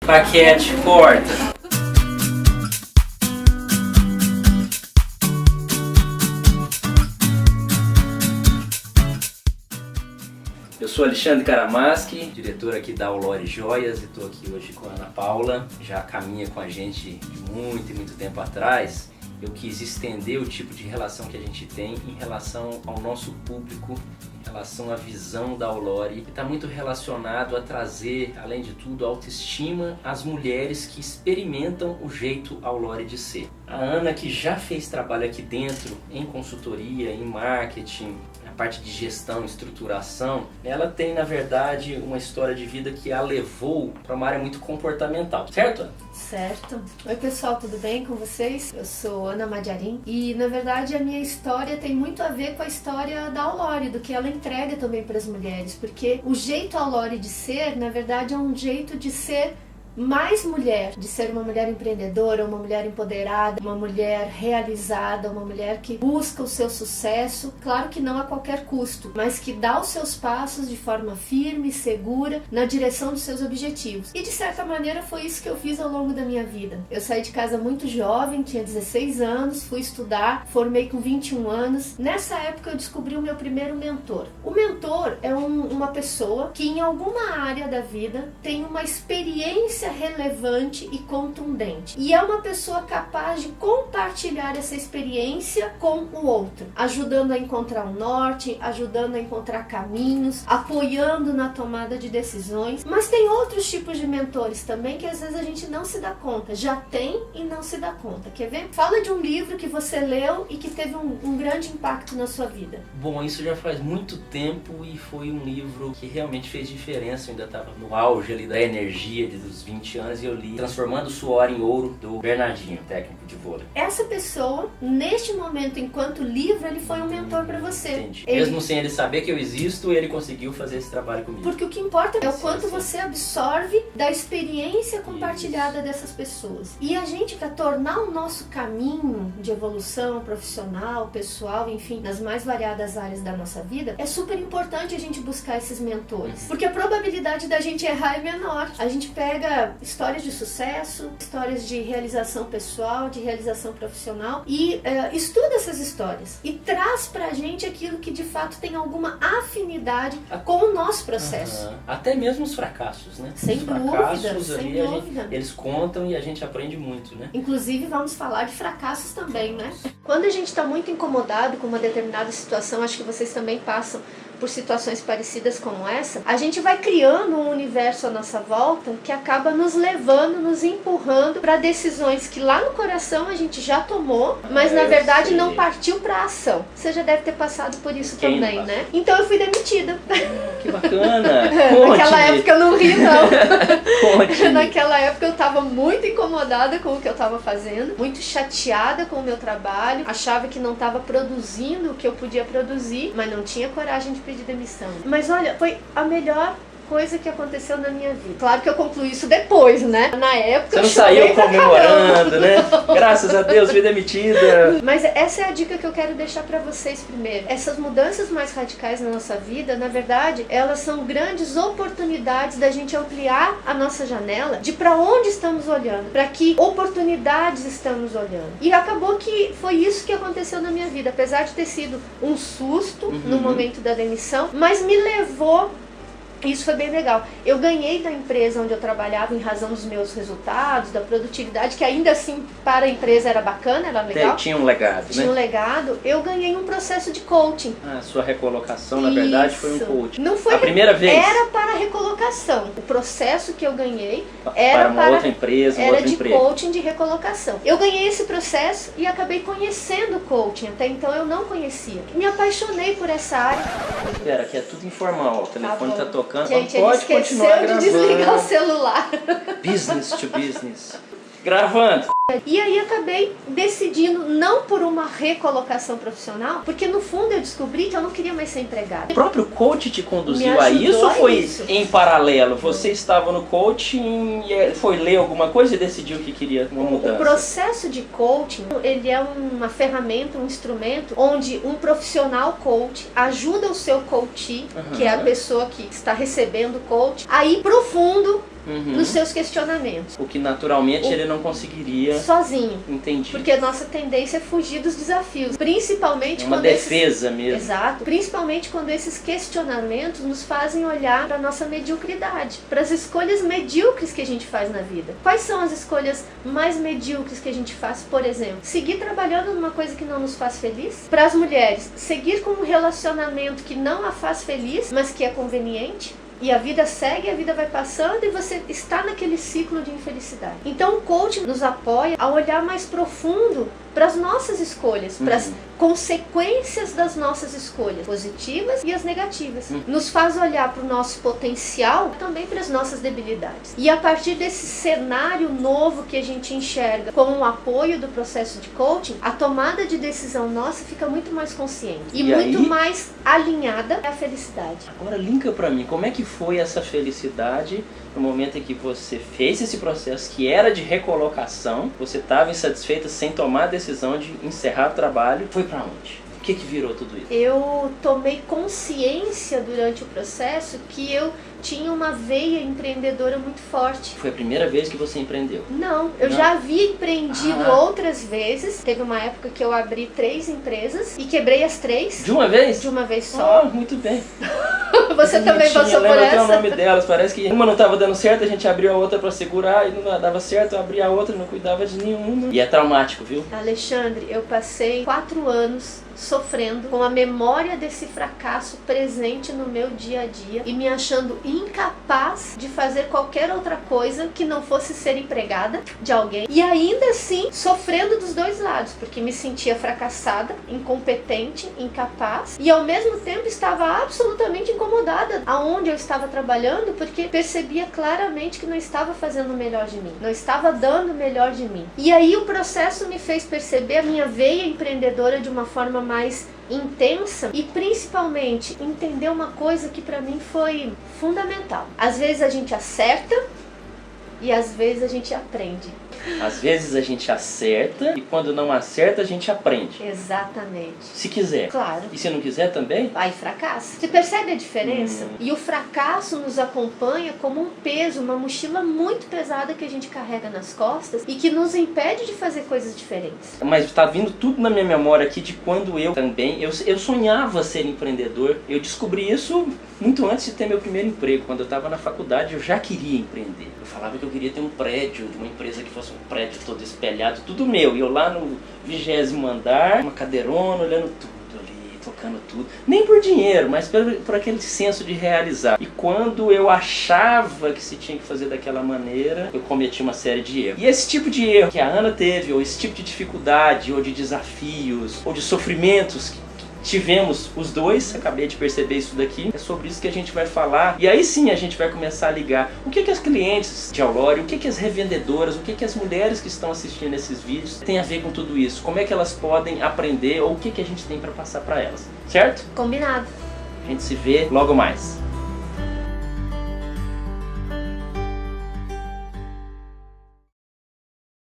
Paquete, corta. Eu sou Alexandre Karamaski, diretor aqui da Aulore Joias, e estou aqui hoje com a Ana Paula. Já caminha com a gente de muito tempo atrás. Eu quis estender o tipo de relação que a gente tem em relação ao nosso público, em relação à visão da Aulore, que está muito relacionado a trazer, além de tudo, autoestima às mulheres que experimentam o jeito Aulore de ser. A Ana, que já fez trabalho aqui dentro, em consultoria, em marketing, a parte de gestão, estruturação, ela tem, na verdade, uma história de vida que a levou para uma área muito comportamental, certo, Ana? Certo. Oi pessoal, tudo bem com vocês? Eu sou Ana Madiarim e na verdade a minha história tem muito a ver com a história da Aulore, do que ela entrega também para as mulheres, porque o jeito Aulore de ser, na verdade é um jeito de ser mais mulher, de ser uma mulher empreendedora, uma mulher empoderada, uma mulher realizada, uma mulher que busca o seu sucesso, claro que não a qualquer custo, mas que dá os seus passos de forma firme e segura na direção dos seus objetivos. E de certa maneira foi isso que eu fiz ao longo da minha vida. Eu saí de casa muito jovem, tinha 16 anos, fui estudar, formei com 21 anos. Nessa época eu descobri o meu primeiro mentor. O mentor é uma pessoa que em alguma área da vida tem uma experiência relevante e contundente. E é uma pessoa capaz de compartilhar essa experiência com o outro, ajudando a encontrar um norte, ajudando a encontrar caminhos, apoiando na tomada de decisões. Mas tem outros tipos de mentores também que às vezes a gente não se dá conta. Já tem e não se dá conta. Quer ver? Fala de um livro que você leu e que teve um grande impacto na sua vida. Bom, isso já faz muito tempo e foi um livro que realmente fez diferença. Eu ainda estava no auge ali da energia dos 20 anos e eu li Transformando o Suor em Ouro, do Bernardinho, técnico de vôlei. Essa pessoa, neste momento, enquanto livro, ele foi um mentor para você. Entendi. Mesmo sem ele saber que eu existo, ele conseguiu fazer esse trabalho comigo. Porque o que importa é o quanto você absorve da experiência compartilhada dessas pessoas. E a gente, para tornar o nosso caminho de evolução profissional, pessoal, enfim, nas mais variadas áreas da nossa vida, é super importante a gente buscar esses mentores. Porque a probabilidade da gente errar é menor. A gente pega histórias de sucesso, histórias de realização pessoal, de realização profissional e estuda essas histórias e traz pra gente aquilo que de fato tem alguma afinidade com o nosso processo. Até mesmo os fracassos, né? Sem dúvida, sem dúvida. Eles contam e a gente aprende muito, né? Inclusive vamos falar de fracassos também, né? Quando a gente está muito incomodado com uma determinada situação, acho que vocês também passam por situações parecidas como essa, a gente vai criando um universo à nossa volta que acaba nos levando, nos empurrando para decisões que lá no coração a gente já tomou, mas na verdade não partiu para ação. Você já deve ter passado por isso também, né? Então eu fui demitida. Que bacana! Naquela época eu não ri, não. Conte. Naquela época eu estava muito incomodada com o que eu estava fazendo, muito chateada com o meu trabalho, achava que não estava produzindo o que eu podia produzir, mas não tinha coragem de pedir demissão. Mas olha, foi a melhor coisa que aconteceu na minha vida. Claro que eu concluí isso depois, né? Na época você não saiu comemorando, né? Graças a Deus, fui demitida. Mas essa é a dica que eu quero deixar pra vocês primeiro. Essas mudanças mais radicais na nossa vida, na verdade, elas são grandes oportunidades da gente ampliar a nossa janela de pra onde estamos olhando, pra que oportunidades estamos olhando. E acabou que foi isso que aconteceu na minha vida, apesar de ter sido um susto no momento da demissão, mas me levou. Isso foi bem legal. Eu ganhei da empresa onde eu trabalhava em razão dos meus resultados, da produtividade, que ainda assim para a empresa era bacana, era legal. Tinha um legado, Tinha um legado. Eu ganhei um processo de coaching. A sua recolocação, na verdade, foi um coaching. Não foi a primeira vez? Era para a recolocação. O processo que eu ganhei era para uma outra empresa, era de coaching de recolocação. Eu ganhei esse processo e acabei conhecendo o coaching. Até então eu não conhecia. Me apaixonei por essa área. Espera, aqui é tudo informal. O telefone tá tocando. Gente, pode ele esqueceu de desligar o celular. Business to business. Gravando. E aí acabei decidindo não por uma recolocação profissional, porque no fundo eu descobri que eu não queria mais ser empregada. O próprio coach te conduziu a isso ou foi em paralelo? Você estava no coaching e foi ler alguma coisa e decidiu que queria uma mudança? O processo de coaching, ele é uma ferramenta, um instrumento onde um profissional coach ajuda o seu coachee, que é a pessoa que está recebendo o coach, a ir profundo nos seus questionamentos. O que naturalmente ele não conseguiria sozinho. Entendi. Porque a nossa tendência é fugir dos desafios, principalmente uma quando defesa mesmo. Exato. Principalmente quando esses questionamentos nos fazem olhar para a nossa mediocridade, para as escolhas medíocres que a gente faz na vida. Quais são as escolhas mais medíocres que a gente faz? Por exemplo, seguir trabalhando numa coisa que não nos faz feliz. Para as mulheres, seguir com um relacionamento que não a faz feliz, mas que é conveniente. E a vida segue, a vida vai passando e você está naquele ciclo de infelicidade. Então o coaching nos apoia a olhar mais profundo para as nossas escolhas, para as consequências das nossas escolhas, positivas e as negativas. Nos faz olhar para o nosso potencial, também para as nossas debilidades. E a partir desse cenário novo que a gente enxerga com o apoio do processo de coaching, a tomada de decisão nossa fica muito mais consciente e muito mais alinhada à felicidade. Agora linka para mim, como é que foi essa felicidade no momento em que você fez esse processo que era de recolocação, você estava insatisfeita sem tomar a decisão de encerrar o trabalho, foi para onde? O que virou tudo isso? Eu tomei consciência durante o processo que eu tinha uma veia empreendedora muito forte. Foi a primeira vez que você empreendeu? Não, eu já havia empreendido outras vezes. Teve uma época que eu abri 3 empresas e quebrei as 3. De uma vez? De uma vez só. Muito bem. Você também passou por essa? Eu o nome delas, parece que uma não estava dando certo, a gente abriu a outra para segurar e não dava certo, eu abri a outra e não cuidava de nenhuma. E é traumático, viu? Alexandre, eu passei 4 anos sofrendo com a memória desse fracasso presente no meu dia a dia e me achando incapaz de fazer qualquer outra coisa que não fosse ser empregada de alguém, e ainda assim sofrendo dos dois lados, porque me sentia fracassada, incompetente, incapaz, e ao mesmo tempo estava absolutamente incomodada aonde eu estava trabalhando, porque percebia claramente que não estava fazendo o melhor de mim, não estava dando o melhor de mim. E aí o processo me fez perceber a minha veia empreendedora de uma forma mais intensa e principalmente entender uma coisa que para mim foi fundamental. Às vezes a gente acerta e às vezes a gente aprende. Às vezes a gente acerta e quando não acerta a gente aprende. Exatamente. Se quiser. Claro. E se não quiser também? Aí fracassa. Você percebe a diferença? E o fracasso nos acompanha como um peso, uma mochila muito pesada que a gente carrega nas costas e que nos impede de fazer coisas diferentes. Mas está vindo tudo na minha memória aqui de quando eu também, eu sonhava ser empreendedor. Eu descobri isso muito antes de ter meu primeiro emprego. Quando eu estava na faculdade eu já queria empreender. Eu falava que eu queria ter um prédio, de uma empresa que fosse um prédio todo espelhado, tudo meu. E eu lá no 20º andar, uma cadeirona, olhando tudo ali, tocando tudo. Nem por dinheiro, mas por aquele senso de realizar. E quando eu achava que se tinha que fazer daquela maneira, eu cometi uma série de erros. E esse tipo de erro que a Ana teve, ou esse tipo de dificuldade, ou de desafios, ou de sofrimentos que tivemos os dois, acabei de perceber isso daqui, é sobre isso que a gente vai falar. E aí sim a gente vai começar a ligar o que as clientes de Aulore, o que as revendedoras, o que as mulheres que estão assistindo esses vídeos tem a ver com tudo isso, como é que elas podem aprender ou o que a gente tem para passar para elas, certo? Combinado. A gente se vê logo mais.